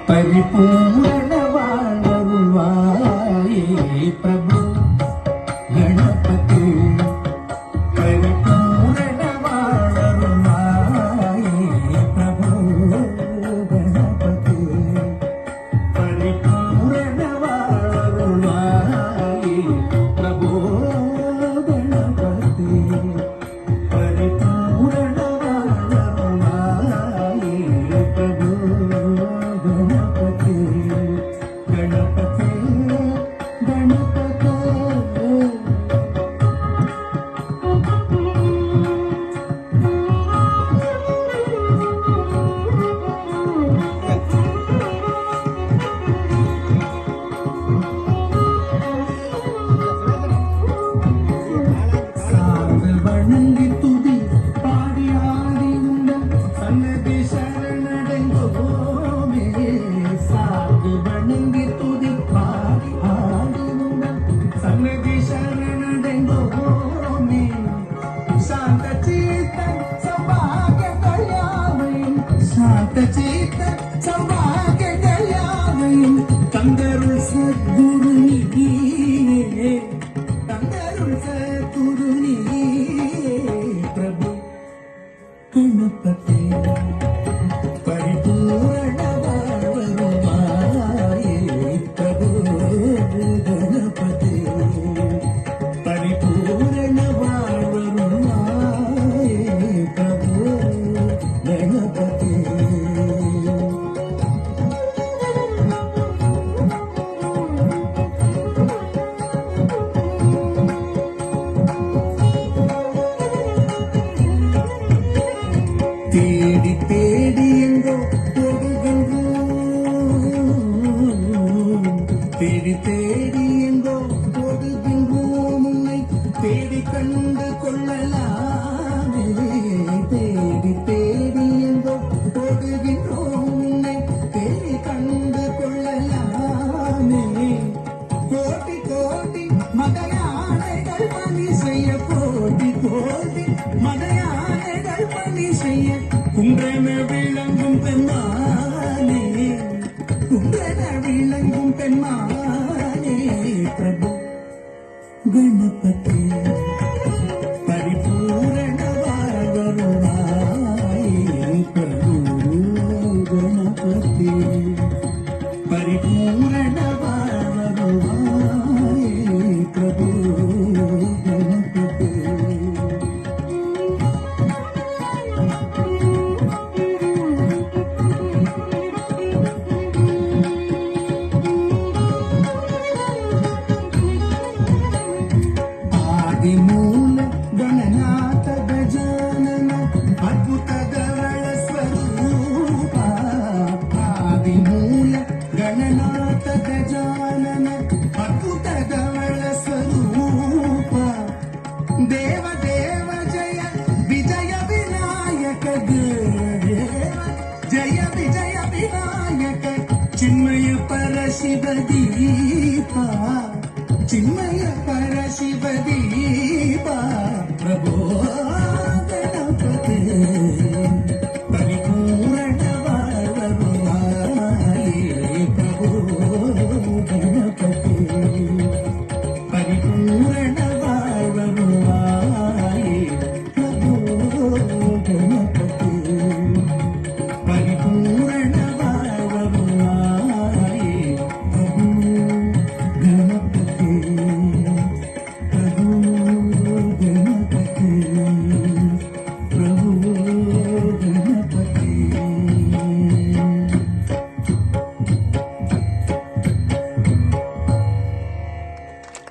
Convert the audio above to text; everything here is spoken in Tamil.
ಪರಿಪೂರ್ಣ ವಾಳುವಾಯೇ ಪ್ರಭು ಗಣಪತಿ ಪರಿಪೂರ್ಣ ವಾಳುವಾಯೇ ಪ್ರಭು ಗಣಪತಿ ಪರಿಪೂರ್ಣ ವಾಳುವಾಯೇ ಪ್ರಭು ಗಣಪತಿ ಪರಿಪೂರ್ಣ ವಾಳುವಾಯೇ ಪ್ರಭು ಗಣಪತಿ ಗಣಪತಿ வணங்கி துதி பாடி ஆடி உங்கள் சன்னதி சரணடைந்தோமே சாது வணங்கி துதி பாடி ஆடி உங்கள் சன்னதி சரணடைந்தோமே சாந்த சீத்த சௌபாகியங்கள் யாவையும் சாந்த சீத்த சௌபாகியங்கள் யாவையும் தந்தருள் சத்குரு நீயே தந்தருள் சத்குரு ಪ್ರಭು ಗಣಪತಿ ಪರಿಪೂರ್ಣ ವಾಳುವಾಯೇ ಪ್ರಭು ಗಣಪತಿ ಪರಿಪೂರ್ಣ ವಾಳುವಾಯೇ ಪ್ರಭು ಗಣಪತಿ தேடி தேடி எங்கோ ஓடுகின்றோம் தேடி தேடி எங்கோ ஓடுகின்றோம் உன்னை தேடி கண்டு கொள்ளலாமே தேடி தேடி எங்கோ ஓடுகின்றோம் உன்னை தேடி கண்டு கொள்ளலாமே கோடி கோடி மதயானைகள் பணி செய்ய கோடி கோடி மதயானைகள் பணி செய்ய குன்றென விளங்கும் பெண்மானே குன்றென விளங்கும் பெண்மானே பிரபு கணபதி பரிபூரண வாழுவாயே பிரபு கணபதி பரிபூரண வாழுவாயே பிரபு கணபதி ಮೂಲ ಗಣನಾಥ ಗಜಾನನ ಅದ್ಭುತಗಳ ಸ್ವರೂಪ ಆದಿಮೂಲ ಗಣನಾಥ ಗಜಾನನ ಅದ್ಭುತಗಳ ಸ್ವರೂಪ ದೇವ ದೇವ ಜಯ ವಿಜಯ ವಿನಾಯಕ ದೇವ ಜಯ ವಿಜಯ ವಿನಾಯಕ ಚಿನ್ಮಯ ಪರಶಿವ ದೀಪ ಚಿನ್ಮಯ ಪರಶಿವ ದೀಪ